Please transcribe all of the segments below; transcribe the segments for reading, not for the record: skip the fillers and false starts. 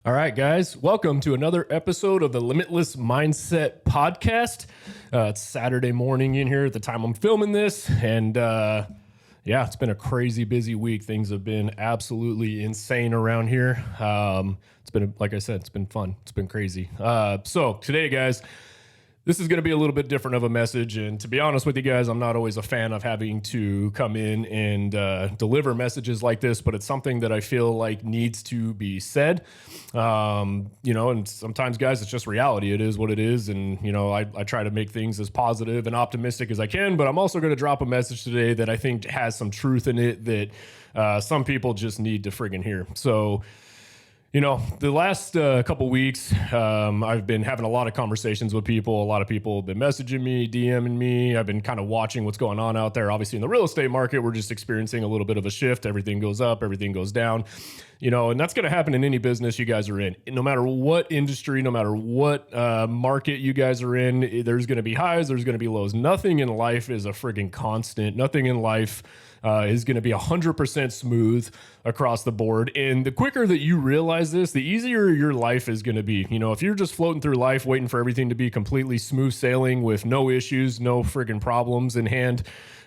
All right, guys, welcome to another episode of the Limitless Mindset Podcast. It's Saturday morning in here at the time I'm filming this, and yeah, it's been a crazy busy week. Things have been absolutely insane around here. It's been, like I said, it's been fun. It's been crazy. So today, guys, this is going to be a little bit different of a message. And to be honest with you guys, I'm not always a fan of having to come in and deliver messages like this, but it's something that I feel like needs to be said. And sometimes, guys, it's just reality. It is what it is. And, I try to make things as positive and optimistic as I can, but I'm also going to drop a message today that I think has some truth in it that some people just need to friggin' hear. So, the last couple weeks, I've been having a lot of conversations with people. A lot of people have been messaging me, DMing me. I've been kind of watching what's going on out there. Obviously, in the real estate market, we're just experiencing a little bit of a shift. Everything goes up, everything goes down, and that's going to happen in any business you guys are in. No matter what industry, no matter what market you guys are in, there's going to be highs, there's going to be lows. Nothing in life is a friggin' constant. Nothing in life is going to be 100% smooth across the board. And the quicker that you realize this, the easier your life is going to be. If you're just floating through life, waiting for everything to be completely smooth sailing with no issues, no friggin' problems in hand,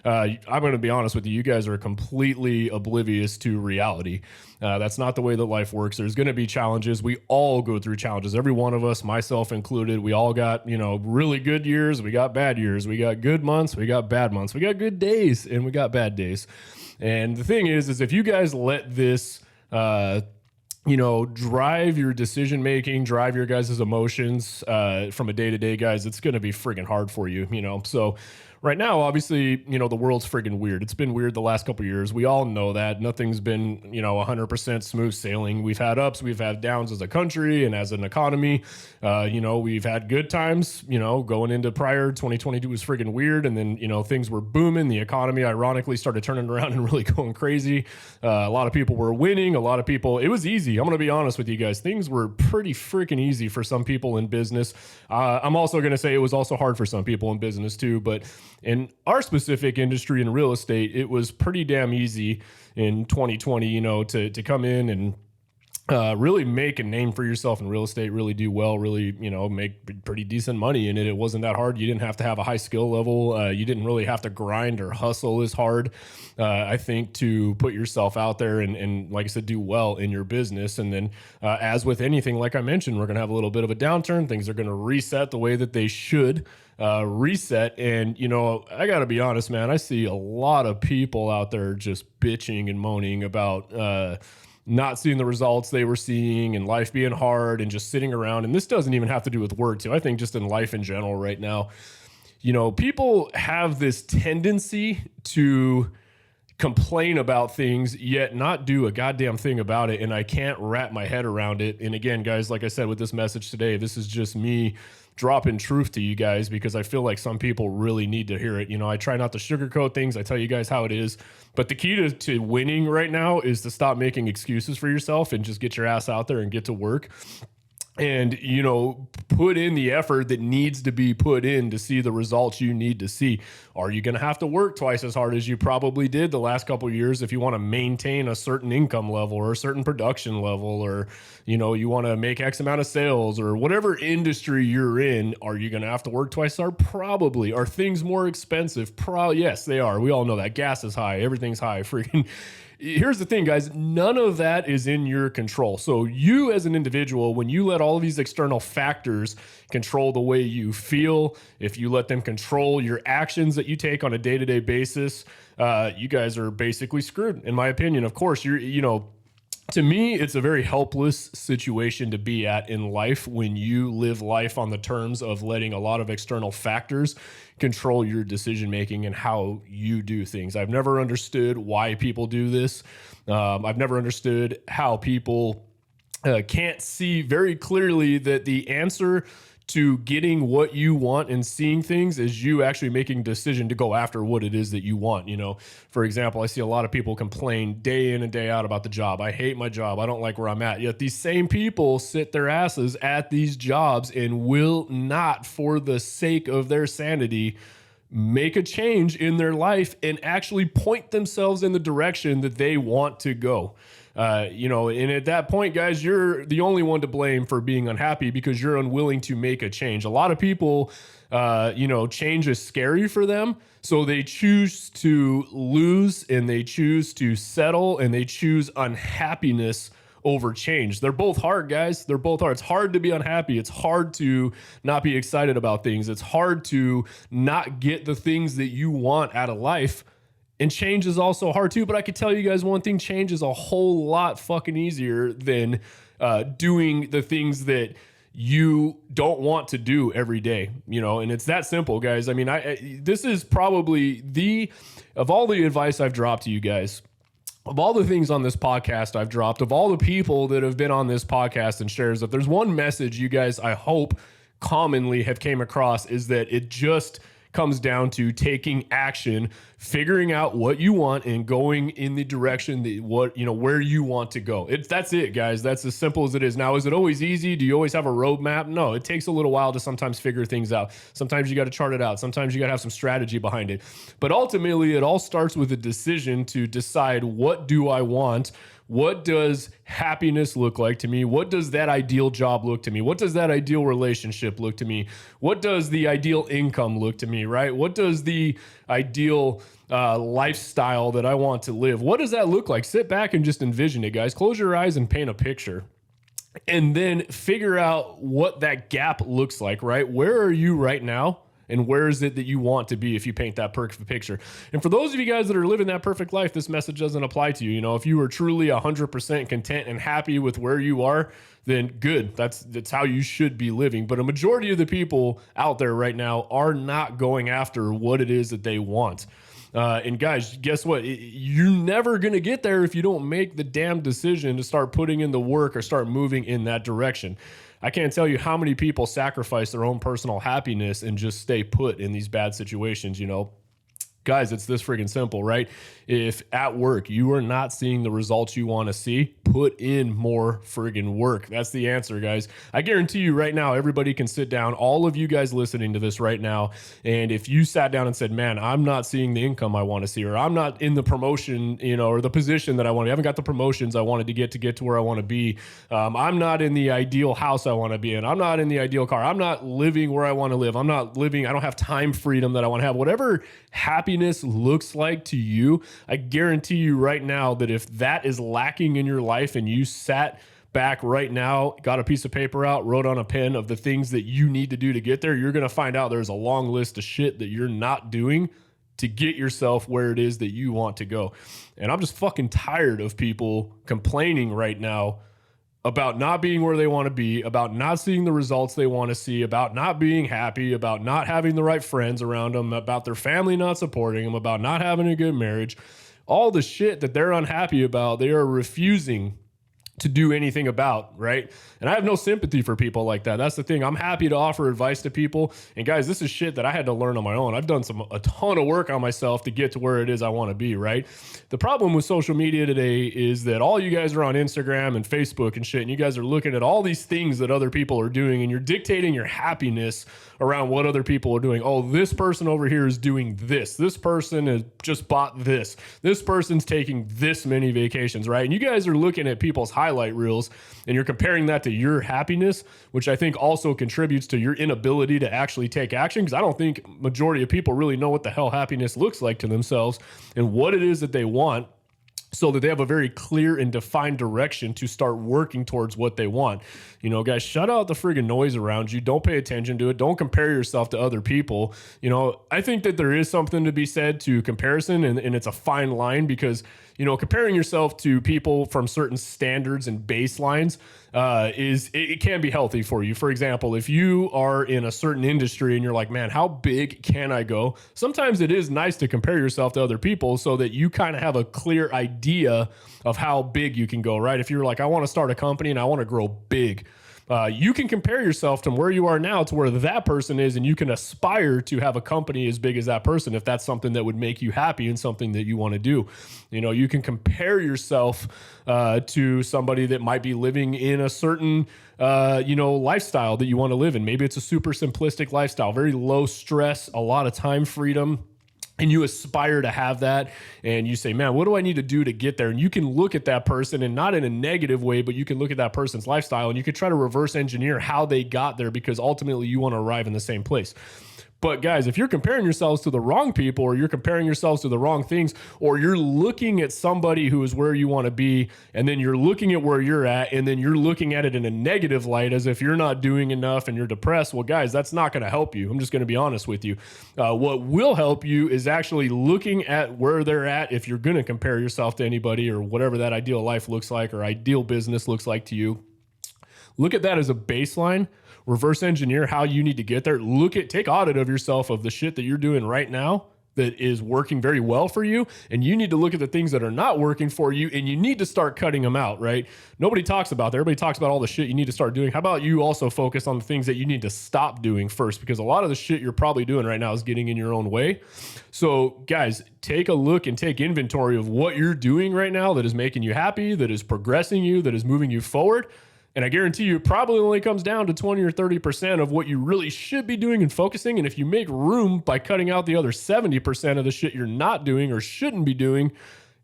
I'm going to be honest with you, you guys are completely oblivious to reality. That's not the way that life works. There's going to be challenges. We all go through challenges. Every one of us, myself included, we all got, really good years. We got bad years. We got good months. We got bad months. We got good days and we got bad days. And the thing is if you guys let this, drive your decision making, drive your guys' emotions from a day to day, guys, it's going to be friggin' hard for you, So right now, obviously, the world's friggin' weird. It's been weird the last couple of years. We all know that. Nothing's been, 100% smooth sailing. We've had ups, we've had downs as a country and as an economy. We've had good times, going into prior 2022 was friggin' weird. And then, things were booming. The economy, ironically, started turning around and really going crazy. A lot of people were winning. A lot of people, it was easy. I'm going to be honest with you guys. Things were pretty freaking easy for some people in business. I'm also going to say it was also hard for some people in business too, but in our specific industry in real estate, it was pretty damn easy in 2020, to come in and really make a name for yourself in real estate, really do well, really, make pretty decent money in it. It wasn't that hard. You didn't have to have a high skill level. You didn't really have to grind or hustle as hard, I think, to put yourself out there and like I said, do well in your business. And then as with anything, like I mentioned, we're going to have a little bit of a downturn. Things are going to reset the way that they should reset. And, I got to be honest, man, I see a lot of people out there just bitching and moaning about not seeing the results they were seeing and life being hard and just sitting around. And this doesn't even have to do with work too. I think just in life in general right now, people have this tendency to complain about things yet not do a goddamn thing about it. And I can't wrap my head around it. And again, guys, like I said, with this message today, this is just me dropping truth to you guys because I feel like some people really need to hear it. I try not to sugarcoat things. I tell you guys how it is. But the key to winning right now is to stop making excuses for yourself and just get your ass out there and get to work. And, put in the effort that needs to be put in to see the results you need to see. Are you going to have to work twice as hard as you probably did the last couple of years if you want to maintain a certain income level or a certain production level, or, you want to make X amount of sales or whatever industry you're in? Are you going to have to work twice as hard? Probably. Are things more expensive? Yes, they are. We all know that. Gas is high. Everything's high. Freaking. Here's the thing, guys, none of that is in your control. So you as an individual, when you let all of these external factors control the way you feel, if you let them control your actions that you take on a day-to-day basis, you guys are basically screwed, in my opinion. Of course, to me, it's a very helpless situation to be at in life when you live life on the terms of letting a lot of external factors control your decision making and how you do things. I've never understood why people do this. I've never understood how people can't see very clearly that the answer to getting what you want and seeing things is you actually making a decision to go after what it is that you want. For example, I see a lot of people complain day in and day out about the job. I hate my job. I don't like where I'm at. Yet these same people sit their asses at these jobs and will not, for the sake of their sanity, make a change in their life and actually point themselves in the direction that they want to go. And at that point, guys, you're the only one to blame for being unhappy because you're unwilling to make a change. A lot of people, change is scary for them. So they choose to lose and they choose to settle and they choose unhappiness over change. They're both hard, guys. They're both hard. It's hard to be unhappy. It's hard to not be excited about things. It's hard to not get the things that you want out of life. And change is also hard too. But I could tell you guys one thing: change is a whole lot fucking easier than doing the things that you don't want to do every day, and it's that simple, guys. I mean, this is probably of all the advice I've dropped to you guys, of all the things on this podcast I've dropped, of all the people that have been on this podcast and shares, if there's one message you guys, I hope, commonly have came across, is that it just comes down to taking action, figuring out what you want and going in the direction that where you want to go. That's it, guys. That's as simple as it is. Now, is it always easy? Do you always have a roadmap? No, it takes a little while to sometimes figure things out. Sometimes you got to chart it out. Sometimes you got to have some strategy behind it. But ultimately, it all starts with a decision to decide, what do I want? What does happiness look like to me? What does that ideal job look to me? What does that ideal relationship look to me? What does the ideal income look to me, right? What does the ideal lifestyle that I want to live? What does that look like? Sit back and just envision it, guys. Close your eyes and paint a picture. And then figure out what that gap looks like, right? Where are you right now? And where is it that you want to be if you paint that perfect picture? And for those of you guys that are living that perfect life, this message doesn't apply to you. If you are truly 100% content and happy with where you are, then good. That's how you should be living. But a majority of the people out there right now are not going after what it is that they want. And guys, guess what? You're never going to get there if you don't make the damn decision to start putting in the work or start moving in that direction. I can't tell you how many people sacrifice their own personal happiness and just stay put in these bad situations, Guys, it's this friggin' simple, right? If at work you are not seeing the results you want to see, put in more friggin' work. That's the answer, guys. I guarantee you right now, everybody can sit down, all of you guys listening to this right now, and if you sat down and said, man, I'm not seeing the income I want to see, or I'm not in the promotion, or the position that I want, I haven't got the promotions I wanted to get to where I want to be. I'm not in the ideal house I want to be in. I'm not in the ideal car. I'm not living where I want to live. I don't have time freedom that I want to have. Whatever happiness looks like to you, I guarantee you right now that if that is lacking in your life and you sat back right now, got a piece of paper out, wrote on a pen of the things that you need to do to get there, you're going to find out there's a long list of shit that you're not doing to get yourself where it is that you want to go. And I'm just fucking tired of people complaining right now about not being where they want to be, about not seeing the results they want to see, about not being happy, about not having the right friends around them, about their family not supporting them, about not having a good marriage. All the shit that they're unhappy about, they are refusing to do anything about, right? And I have no sympathy for people like that. That's the thing. I'm happy to offer advice to people. And guys, this is shit that I had to learn on my own. I've done a ton of work on myself to get to where it is I want to be, right? The problem with social media today is that all you guys are on Instagram and Facebook and shit, and you guys are looking at all these things that other people are doing, and you're dictating your happiness around what other people are doing. Oh, this person over here is doing this. This person has just bought this. This person's taking this many vacations, right? And you guys are looking at people's highlight reels and you're comparing that to your happiness, which I think also contributes to your inability to actually take action, because I don't think majority of people really know what the hell happiness looks like to themselves and what it is that they want, so that they have a very clear and defined direction to start working towards what they want. Guys, shut out the friggin' noise around you. Don't pay attention to it. Don't compare yourself to other people. I think that there is something to be said to comparison, and it's a fine line, because, comparing yourself to people from certain standards and baselines it can be healthy for you. For example, if you are in a certain industry and you're like, man, how big can I go? Sometimes it is nice to compare yourself to other people so that you kind of have a clear idea of how big you can go, right? If you're like, I want to start a company and I want to grow big, you can compare yourself to where you are now to where that person is, and you can aspire to have a company as big as that person if that's something that would make you happy and something that you want to do. You can compare yourself to somebody that might be living in a certain lifestyle that you want to live in. Maybe it's a super simplistic lifestyle, very low stress, a lot of time freedom. and you aspire to have that, and you say, man, what do I need to do to get there? And you can look at that person, and not in a negative way, but you can look at that person's lifestyle and you can try to reverse engineer how they got there, because ultimately you want to arrive in the same place. But guys, if you're comparing yourselves to the wrong people, or you're comparing yourselves to the wrong things, or you're looking at somebody who is where you want to be, and then you're looking at where you're at, and then you're looking at it in a negative light as if you're not doing enough and you're depressed, well, guys, that's not going to help you. I'm just going to be honest with you. What will help you is actually looking at where they're at. If you're going to compare yourself to anybody, or whatever that ideal life looks like, or ideal business looks like to you, look at that as a baseline. Reverse engineer how you need to get there. Take audit of yourself, of the shit that you're doing right now that is working very well for you. And you need to look at the things that are not working for you, and you need to start cutting them out, right? Nobody talks about that. Everybody talks about all the shit you need to start doing. How about you also focus on the things that you need to stop doing first? Because a lot of the shit you're probably doing right now is getting in your own way. So guys, take a look and take inventory of what you're doing right now that is making you happy, that is progressing you, that is moving you forward. And I guarantee you, it probably only comes down to 20 or 30% of what you really should be doing and focusing. And if you make room by cutting out the other 70% of the shit you're not doing or shouldn't be doing,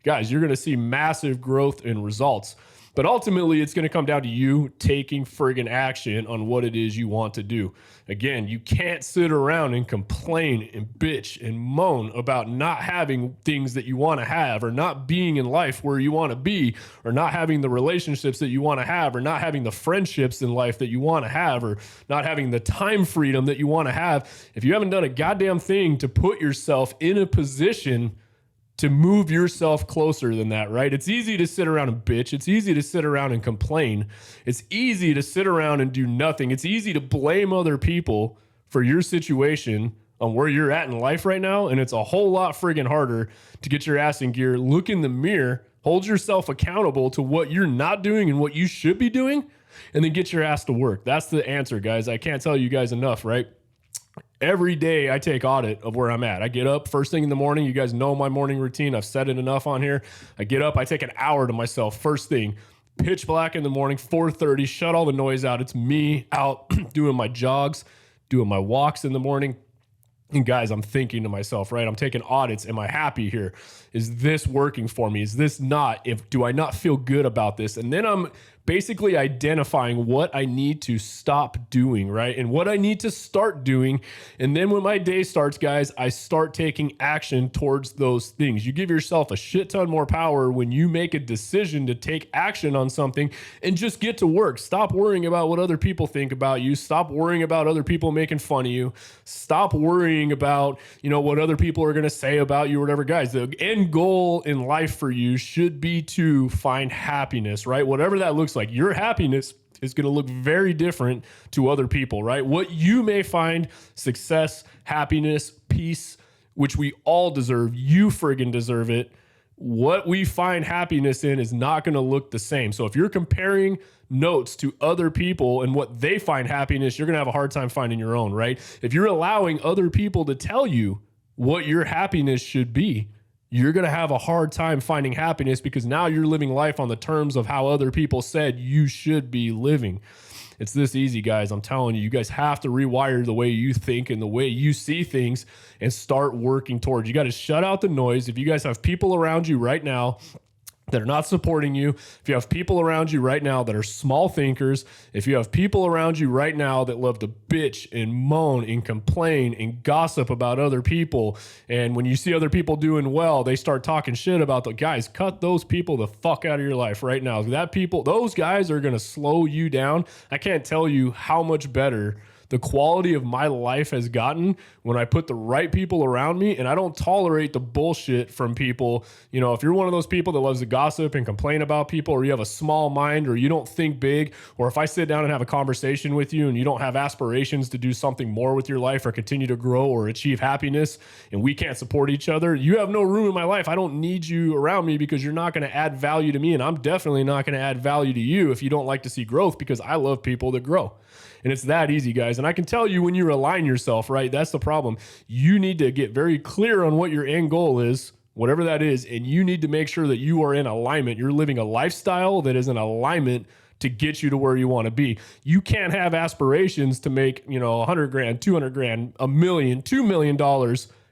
guys, you're going to see massive growth and results. But ultimately, it's going to come down to you taking friggin' action on what it is you want to do. Again, you can't sit around and complain and bitch and moan about not having things that you want to have, or not being in life where you want to be, or not having the relationships that you want to have, or not having the friendships in life that you want to have, or not having the time freedom that you want to have. If you haven't done a goddamn thing to put yourself in a position to move yourself closer than that, right? It's easy to sit around and bitch. It's easy to sit around and complain. It's easy to sit around and do nothing. It's easy to blame other people for your situation on where you're at in life right now. And it's a whole lot friggin' harder to get your ass in gear, look in the mirror, hold yourself accountable to what you're not doing and what you should be doing, and then get your ass to work. That's the answer, guys. I can't tell you guys enough, right? Every day I take audit of where I'm at. I get up first thing in the morning. You guys know my morning routine. I've said it enough on here. I get up, I take an hour to myself first thing, pitch black in the morning, 4:30, shut all the noise out. It's me out doing my jogs, doing my walks in the morning. And guys, I'm thinking to myself, right? I'm taking audits. Am I happy here? Is this working for me? Is this not? Do I not feel good about this? And then I'm basically identifying what I need to stop doing, right? And what I need to start doing. And then when my day starts, guys, I start taking action towards those things. You give yourself a shit ton more power when you make a decision to take action on something and just get to work. Stop worrying about what other people think about you. Stop worrying about other people making fun of you. Stop worrying about, what other people are going to say about you or whatever. Guys, the end goal in life for you should be to find happiness, right? Whatever that looks like. Your happiness is going to look very different to other people, right? What you may find success, happiness, peace, which we all deserve. You friggin' deserve it. What we find happiness in is not going to look the same. So if you're comparing notes to other people and what they find happiness, you're going to have a hard time finding your own, right? If you're allowing other people to tell you what your happiness should be, you're going to have a hard time finding happiness, because now you're living life on the terms of how other people said you should be living. It's this easy, guys. I'm telling you, you guys have to rewire the way you think and the way you see things and start working towards. You got to shut out the noise. If you guys have people around you right now that are not supporting you, if you have people around you right now that are small thinkers, if you have people around you right now that love to bitch and moan and complain and gossip about other people, and when you see other people doing well, they start talking shit about the guys, cut those people the fuck out of your life right now. Those guys are going to slow you down. I can't tell you how much better the quality of my life has gotten when I put the right people around me, and I don't tolerate the bullshit from people. If you're one of those people that loves to gossip and complain about people, or you have a small mind, or you don't think big, or if I sit down and have a conversation with you and you don't have aspirations to do something more with your life or continue to grow or achieve happiness, and we can't support each other, you have no room in my life. I don't need you around me, because you're not going to add value to me, and I'm definitely not going to add value to you if you don't like to see growth, because I love people that grow. And it's that easy, guys. And I can tell you, when you align yourself, right, that's the problem. You need to get very clear on what your end goal is, whatever that is, and you need to make sure that you are in alignment. You're living a lifestyle that is in alignment to get you to where you want to be. You can't have aspirations to make, $100 grand, $200 grand, $1 million, $2 million,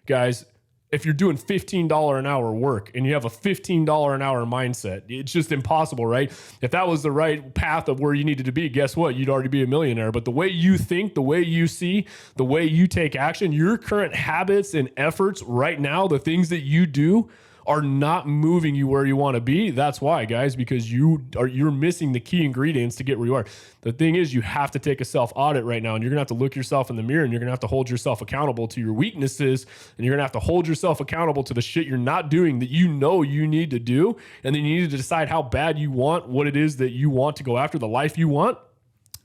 guys, if you're doing $15 an hour work and you have a $15 an hour mindset. It's just impossible, right? If that was the right path of where you needed to be, guess what? You'd already be a millionaire. But the way you think, the way you see, the way you take action, your current habits and efforts right now, the things that you do are not moving you where you want to be. That's why, guys, because you're missing the key ingredients to get where you are. The thing is, you have to take a self audit right now, and you're gonna have to look yourself in the mirror, and you're gonna have to hold yourself accountable to your weaknesses, and you're gonna have to hold yourself accountable to the shit you're not doing that you know you need to do, and then you need to decide how bad you want what it is that you want to go after, the life you want.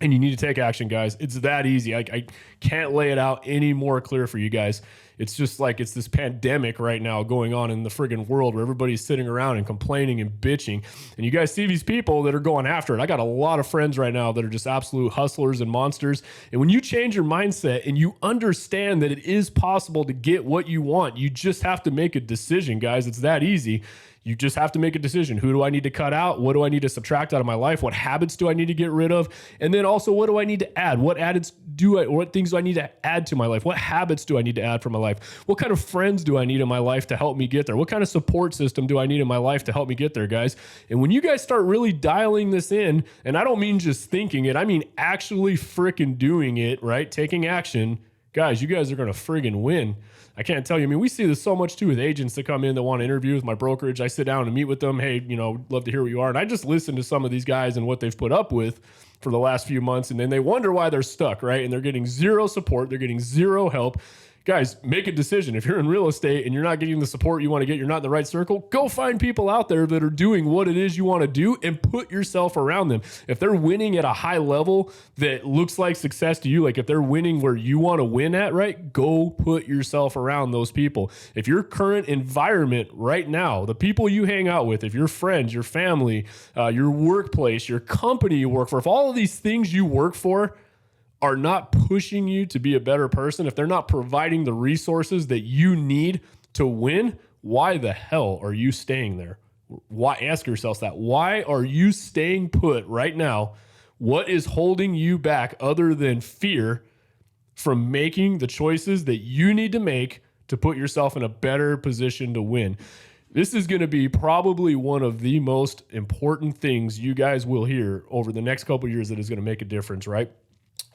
And you need to take action, guys. It's that easy. I can't lay it out any more clear for you guys. It's just like it's this pandemic right now going on in the friggin' world where everybody's sitting around and complaining and bitching. And you guys see these people that are going after it. I got a lot of friends right now that are just absolute hustlers and monsters. And when you change your mindset and you understand that it is possible to get what you want, you just have to make a decision, guys. It's that easy. You just have to make a decision. Who do I need to cut out? What do I need to subtract out of my life? What habits do I need to get rid of? And then also, what do I need to add? What things do I need to add to my life? What habits do I need to add from my life? What kind of friends do I need in my life to help me get there? What kind of support system do I need in my life to help me get there, guys? And when you guys start really dialing this in, and I don't mean just thinking it, I mean actually freaking doing it, right? Taking action, guys, you guys are going to friggin' win. I can't tell you. I mean, we see this so much too with agents that come in that want to interview with my brokerage. I sit down and meet with them. Hey, love to hear what you are. And I just listen to some of these guys and what they've put up with for the last few months. And then they wonder why they're stuck, right? And they're getting zero support. They're getting zero help. Guys, make a decision. If you're in real estate and you're not getting the support you want to get, you're not in the right circle, go find people out there that are doing what it is you want to do and put yourself around them. If they're winning at a high level that looks like success to you, like if they're winning where you want to win at, right, go put yourself around those people. If your current environment right now, the people you hang out with, if your friends, your family, your workplace, your company you work for, if all of these things you work for are not pushing you to be a better person, if they're not providing the resources that you need to win, why the hell are you staying there? Why? Ask yourself that. Why are you staying put right now? What is holding you back other than fear from making the choices that you need to make to put yourself in a better position to win? This is going to be probably one of the most important things you guys will hear over the next couple of years that is going to make a difference, right?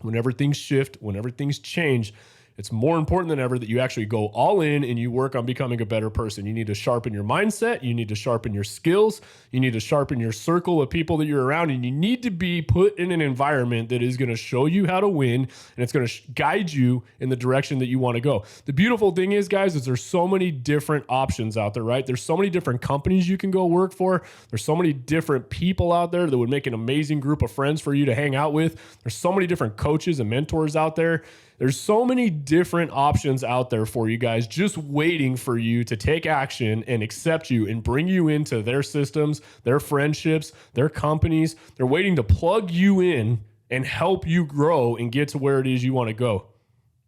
Whenever things shift, whenever things change, it's more important than ever that you actually go all in and you work on becoming a better person. You need to sharpen your mindset. You need to sharpen your skills. You need to sharpen your circle of people that you're around. And you need to be put in an environment that is going to show you how to win. And it's going to guide you in the direction that you want to go. The beautiful thing is, guys, is there's so many different options out there, right? There's so many different companies you can go work for. There's so many different people out there that would make an amazing group of friends for you to hang out with. There's so many different coaches and mentors out there. There's so many different options out there for you guys just waiting for you to take action and accept you and bring you into their systems, their friendships, their companies. They're waiting to plug you in and help you grow and get to where it is you want to go.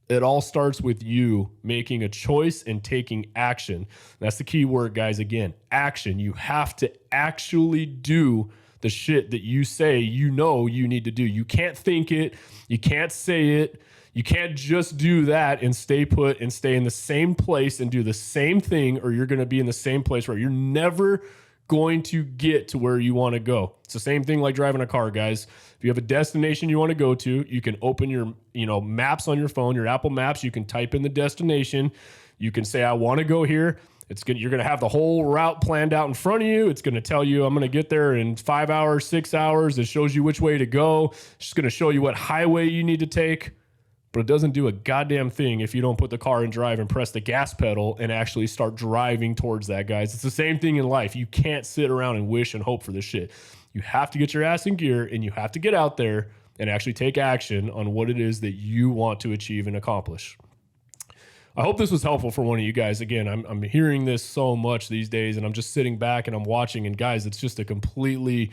It all starts with you making a choice and taking action. That's the key word, guys. Again, action. You have to actually do the shit that you say you know you need to do. You can't think it. You can't say it. You can't just do that and stay put and stay in the same place and do the same thing, or you're going to be in the same place where you're never going to get to where you want to go. It's the same thing like driving a car, guys. If you have a destination you want to go to, you can open your, maps on your phone, your Apple Maps. You can type in the destination. You can say, I want to go here. You're going to have the whole route planned out in front of you. It's going to tell you, I'm going to get there in 5 hours, 6 hours. It shows you which way to go. It's just going to show you what highway you need to take. But it doesn't do a goddamn thing if you don't put the car in drive and press the gas pedal and actually start driving towards that, guys. It's the same thing in life. You can't sit around and wish and hope for this shit. You have to get your ass in gear and you have to get out there and actually take action on what it is that you want to achieve and accomplish. I hope this was helpful for one of you guys. Again, I'm hearing this so much these days, and I'm just sitting back and I'm watching, and guys, it's just a completely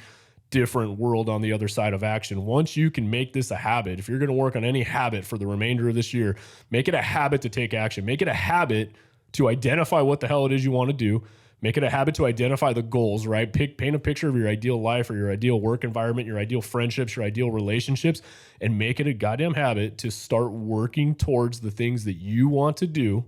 different world on the other side of action. Once you can make this a habit, if you're going to work on any habit for the remainder of this year, make it a habit to take action. Make it a habit to identify what the hell it is you want to do. Make it a habit to identify the goals, right? Paint a picture of your ideal life or your ideal work environment, your ideal friendships, your ideal relationships, and make it a goddamn habit to start working towards the things that you want to do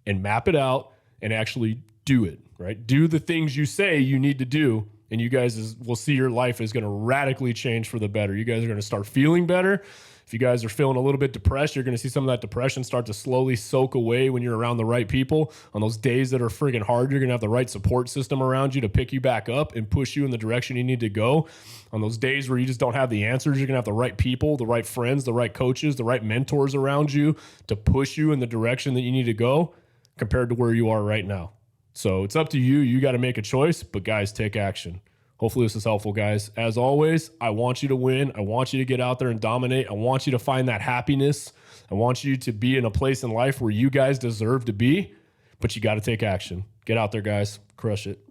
and map it out and actually do it, right? Do the things you say you need to do, and you guys will see your life is going to radically change for the better. You guys are going to start feeling better. If you guys are feeling a little bit depressed, you're going to see some of that depression start to slowly soak away when you're around the right people. On those days that are friggin' hard, you're going to have the right support system around you to pick you back up and push you in the direction you need to go. On those days where you just don't have the answers, you're going to have the right people, the right friends, the right coaches, the right mentors around you to push you in the direction that you need to go compared to where you are right now. So it's up to you. You got to make a choice, but guys, take action. Hopefully this is helpful, guys. As always, I want you to win. I want you to get out there and dominate. I want you to find that happiness. I want you to be in a place in life where you guys deserve to be, but you got to take action. Get out there, guys. Crush it.